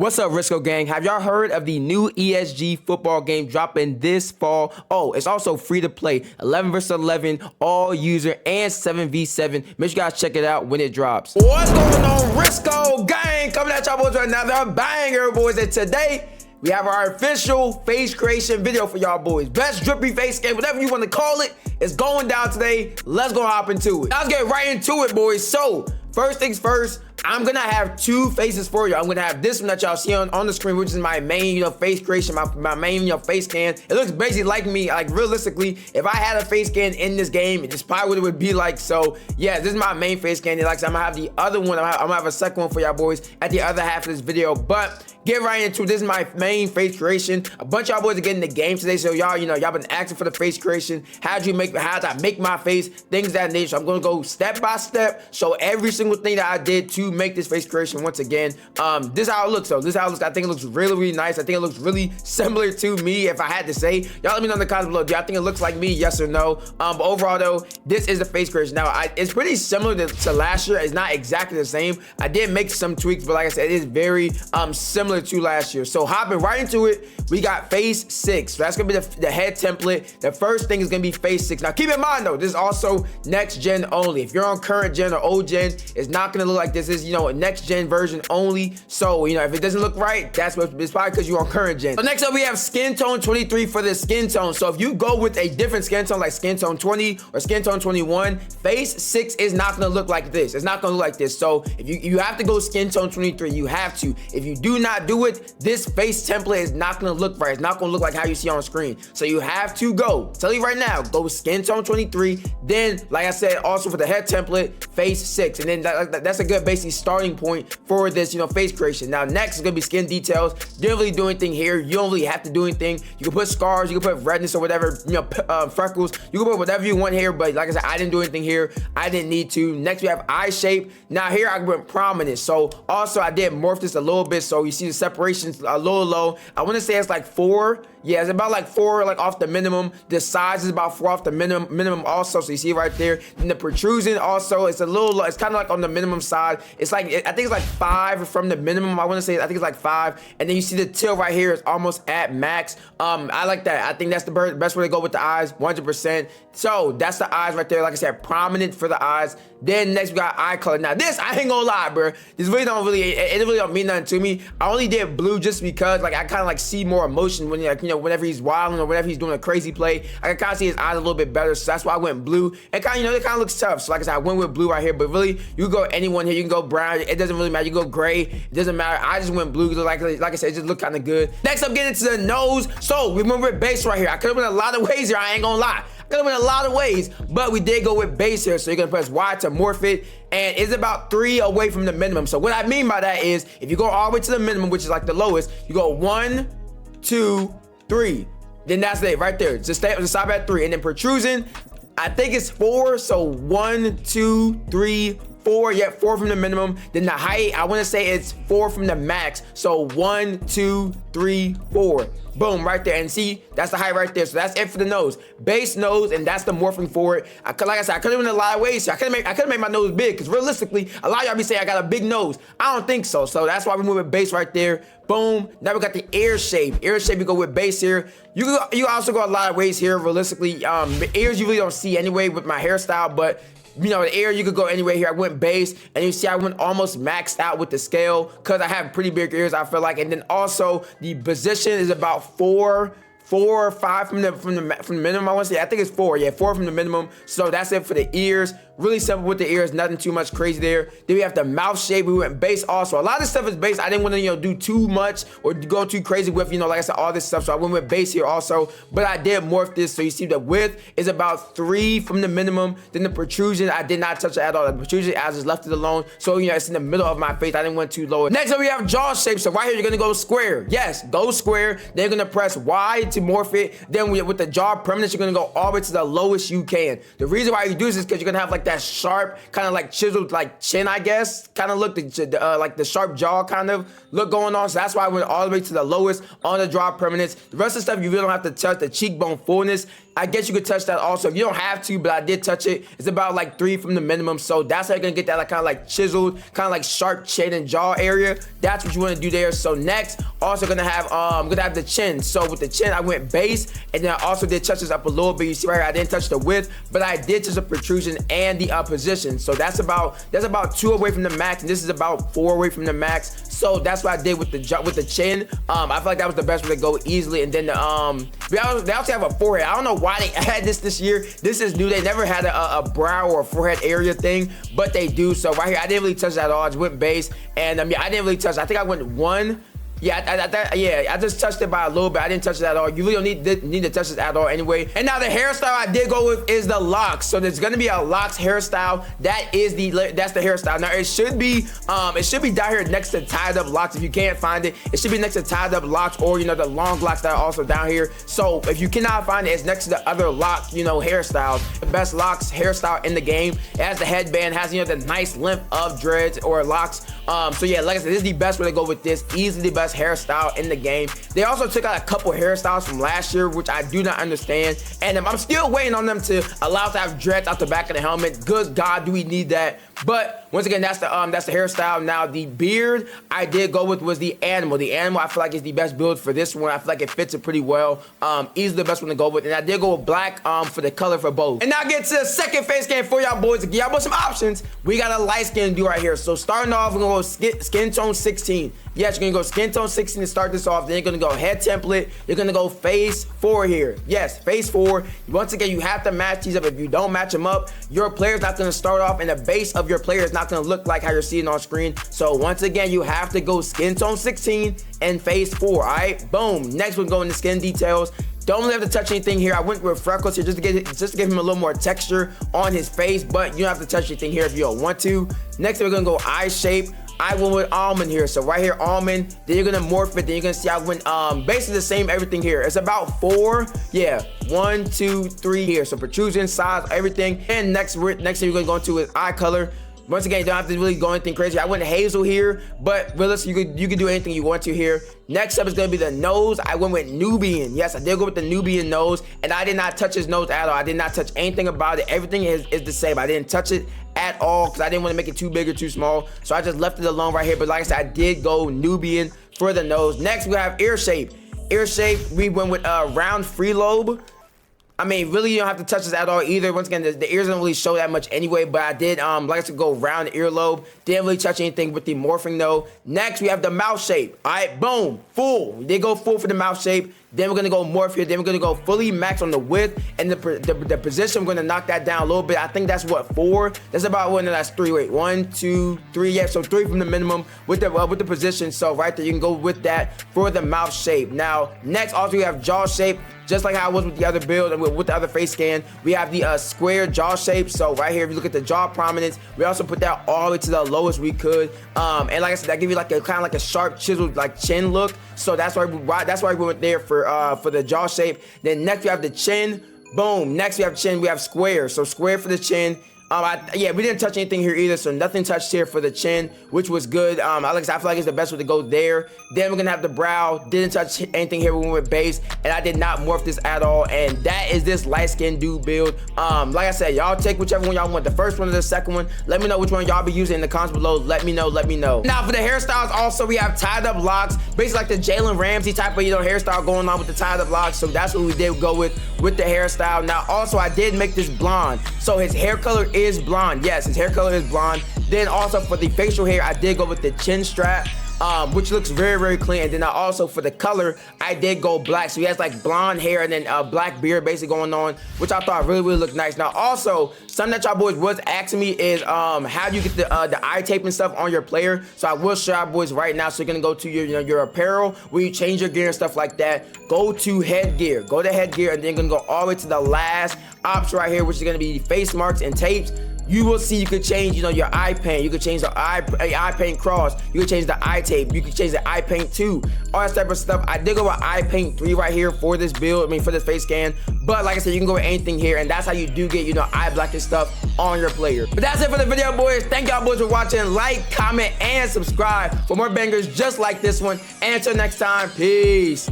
What's up, Jurisco gang? Have y'all heard of the new ESG football game dropping this fall? Oh, it's also free to play. 11 vs 11, all user, and 7v7. Make sure you guys check it out when it drops. What's going on, Jurisco gang? Coming at y'all boys right now. Another banger, boys. And today, we have our official face creation video for y'all boys. Best drippy face game, whatever you want to call it. It's going down today. Let's go hop into it. Let's get right into it, boys. So, first things first, I'm gonna have two faces for you. I'm gonna have this one that y'all see on the screen, which is my main, face creation, my main, face scan. It looks basically like me. Like realistically, if I had a face scan in this game, it's probably what it would be like. So yeah, this is my main face scan. Like I'm gonna have the other one. I'm gonna have a second one for y'all boys at the other half of this video. But get right into it. This is my main face creation. A bunch of y'all boys are getting the game today, so y'all been asking for the face creation. How'd I make my face? Things of that nature. So I'm gonna go step by step, show every single thing that I did to make this face creation once again. This is how it looks though. This is how it looks. I think it looks really, really nice. I think it looks really similar to me if I had to say. Y'all let me know in the comments below. Do y'all think it looks like me? Yes or no? But overall though, this is the face creation. Now, it's pretty similar to last year. It's not exactly the same. I did make some tweaks, but like I said, it is very similar to last year. So hopping right into it, we got face 6. So that's gonna be the head template. The first thing is gonna be face 6. Now keep in mind though, this is also next gen only. If you're on current gen or old gen, it's not gonna look like this. Is a next gen version only. So if it doesn't look right, that's what it's probably because you're on current gen. So next up we have skin tone 23 for the skin tone. So if you go with a different skin tone like skin tone 20 or skin tone 21, face 6 is not gonna look like this. It's not gonna look like this. So if you have to go skin tone 23, you have to. If you do not do it, this face template is not gonna look right. It's not gonna look like how you see on screen. So you have to go. Tell you right now, go skin tone 23. Then, like I said, also for the head template, face 6, and then that's a good basically starting point for this, face creation. Now, next is gonna be skin details. You don't really do anything here. You don't really have to do anything. You can put scars, you can put redness or whatever, freckles. You can put whatever you want here, but like I said, I didn't do anything here. I didn't need to. Next, we have eye shape. Now here I went prominent. So also I did morph this a little bit, so you see the separation's a little low. I want to say it's like 4. Yeah, it's about like 4 off the minimum. The size is about 4 off the minimum also. So you see right there. Then the protrusion also, it's a little low. It's kind of like on the minimum side. It's like, I think it's like 5 from the minimum. I want to say, I think it's like 5. And then you see the tilt right here is almost at max. I like that. I think that's the best way to go with the eyes, 100%. So that's the eyes right there. Like I said, prominent for the eyes. Then next we got eye color. Now this, I ain't gonna lie, bro. This really it really don't mean nothing to me. I only did blue just because I kind of see more emotion when whenever he's wilding or whenever he's doing a crazy play. I can kind of see his eyes a little bit better, so that's why I went blue. And kind of it kind of looks tough. So like I said, I went with blue right here. But really, you can go anyone here. You can go brown. It doesn't really matter. You can go gray. It doesn't matter. I just went blue because like I said, it just looked kind of good. Next up, getting into the nose. So we went with base right here. I could have went a lot of ways here. I ain't gonna lie. Could have went a lot of ways, but we did go with base here. So you're gonna press Y to morph it, and it's about 3 away from the minimum. So what I mean by that is, if you go all the way to the minimum, which is like the lowest, you go 1, 2, 3. Then that's it right there. Just stop at 3, and then protrusion, I think it's 4. So 1, 2, 3, 4. Yeah, 4 from the minimum. Then the height, I want to say it's 4 from the max. So 1, 2, 3, 4. Boom, right there. And see, that's the height right there. So that's it for the nose. Base nose, and that's the morphing for it. Like I said, I could have went a lot of ways. So I could have made my nose big, because realistically, a lot of y'all be saying I got a big nose. I don't think so. So that's why we move with base right there. Boom. Now we got the ear shape. Ear shape, you go with base here. You also go a lot of ways here, realistically. The ears you really don't see anyway with my hairstyle, but the ear, you could go anywhere here. I went base, and you see I went almost maxed out with the scale because I have pretty big ears, I feel like. And then also the position is about 4 or 5 from the minimum. I want to say, I think it's 4. Yeah, 4 from the minimum. So that's it for the ears. Really simple with the ears, nothing too much crazy there. Then we have the mouth shape. We went base also. A lot of this stuff is base. I didn't want to do too much or go too crazy with like I said, all this stuff. So I went with base here also. But I did morph this. So you see the width is about 3 from the minimum. Then the protrusion, I did not touch it at all. The protrusion, I just left it alone. So it's in the middle of my face. I didn't want too low. Next up we have jaw shape. So right here you're gonna go square. Yes, go square. Then you're gonna press Y to morph it. Then with the jaw permanence, you're gonna go all the way to the lowest you can. The reason why you do this is because you're gonna have like that sharp, kind of like chiseled like chin, I guess, kind of look, like the sharp jaw kind of look going on. So that's why I went all the way to the lowest on the jaw permanence. The rest of the stuff you really don't have to touch. The cheekbone fullness, I guess you could touch that also. If you don't have to, but I did touch it. It's about like 3 from the minimum. So that's how you're gonna get that like kind of like chiseled, kind of like sharp chin and jaw area. That's what you want to do there. So next, also gonna have the chin. So with the chin, I went base, and then I also did touch this up a little bit. You see right here, I didn't touch the width, but I did touch the protrusion and the position. So that's about 2 away from the max, and this is about 4 away from the max. So that's what I did with the chin. I feel like that was the best way to go easily. And then they also have a forehead. I don't know why they add this year. This is new. They never had a brow or a forehead area thing, but they do. So right here, I didn't really touch that at all. I just went base, and I didn't really touch. I think I went 1. Yeah, I just touched it by a little bit. I didn't touch it at all. You really don't need to touch this at all anyway. And now the hairstyle I did go with is the locks. So there's gonna be a locks hairstyle. That's the hairstyle. Now it should be down here next to tied up locks. If you can't find it, it should be next to tied up locks, or the long locks that are also down here. So if you cannot find it, it's next to the other lock, hairstyles. The best locks hairstyle in the game. It has the headband, has the nice length of dreads or locks. So yeah, like I said, this is the best way to go with this. Easily the best hairstyle in the game. They also took out a couple hairstyles from last year, which I do not understand, and I'm still waiting on them to allow us to have dreads out the back of the helmet. Good God, do we need that? But once again, that's the hairstyle. Now the beard I did go with was the animal. The animal I feel like is the best build for this one. I feel like it fits it pretty well. Easily the best one to go with, and I did go with black for the color for both. And now get to the second face scan for y'all boys. To give y'all some options, we got a light skin do right here. So starting off, we're gonna go skin tone 16. Yes, you're gonna go skin tone 16 to start this off. Then you're gonna go head template. You're gonna go face 4 here. Yes, face 4. Once again, you have to match these up. If you don't match them up, your player's not gonna start off, and the base of your player is not gonna look like how you're seeing on screen. So once again, you have to go skin tone 16 and face 4. All right, boom. Next, we're going to skin details. Don't really have to touch anything here. I went with freckles here just to give him a little more texture on his face, but you don't have to touch anything here if you don't want to. Next, we're gonna go eye shape. I went with almond here. So right here, almond. Then you're gonna morph it. Then you're gonna see I went basically the same everything here. It's about 4. Yeah, 1, 2, 3 here. So protrusion, size, everything. And next thing you're gonna go into is eye color. Once again, you don't have to really go anything crazy. I went hazel here, but realistically, you can do anything you want to here. Next up is gonna be the nose. I went with Nubian. Yes, I did go with the Nubian nose, and I did not touch his nose at all. I did not touch anything about it. Everything is the same. I didn't touch it at all because I didn't want to make it too big or too small. So I just left it alone right here. But like I said, I did go Nubian for the nose. Next, we have ear shape. Ear shape, we went with round free lobe. I mean, really, you don't have to touch this at all either. Once again, the ears don't really show that much anyway, but I did like to go round the earlobe. Didn't really touch anything with the morphing though. Next, we have the mouth shape. All right, boom, full. We did go full for the mouth shape. Then we're gonna go morph here. Then we're gonna go fully max on the width and the position. We're gonna knock that down a little bit. I think that's what 4. That's about one. That's 3. Wait, 1, 2, 3. Yeah, so 3 from the minimum with the position. So right there, you can go with that for the mouth shape. Now, next, also we have jaw shape. Just like how I was with the other build and with the other face scan, we have the square jaw shape. So right here, if you look at the jaw prominence, we also put that all the way to the lowest we could. And like I said, that give you like a kind of like a sharp chiseled like chin look. So that's why we went there for the jaw shape. Then next we have the chin. Boom. Next we have chin. We have square. So square for the chin. Yeah, we didn't touch anything here either, so nothing touched here for the chin, which was good. I feel like it's the best way to go there. Then we're gonna have the brow. Didn't touch anything here when we went base, and I did not morph this at all. And that is this light skin dude build. Like I said, y'all take whichever one y'all want, the first one or the second one. Let me know which one y'all be using in the comments below. Let me know. Now for the hairstyles, also we have tied up locks, basically like the Jalen Ramsey type of hairstyle going on with the tied up locks. So that's what we did go with the hairstyle. Now also I did make this blonde, so his hair color is blonde. Yes, his hair color is blonde. Then also for the facial hair, I did go with the chin strap, which looks very, very clean. And then also for the color, I did go black. So he has like blonde hair and then black beard basically going on, which I thought really, really looked nice. Now also, something that y'all boys was asking me is how do you get the eye tape and stuff on your player? So I will show y'all boys right now. So you're gonna go to your apparel where you change your gear and stuff like that. Go to headgear. Go to headgear, and then you're gonna go all the way to the last option right here, which is gonna be face marks and tapes. You will see you could change, your eye paint. You could change the eye paint cross. You could change the eye tape. You could change the eye paint 2. All that type of stuff. I did go with eye paint 3 right here for this build. For this face scan. But like I said, you can go with anything here, and that's how you do get, eye black and stuff on your player. But that's it for the video, boys. Thank y'all boys for watching. Like, comment, and subscribe for more bangers just like this one. And until next time, peace.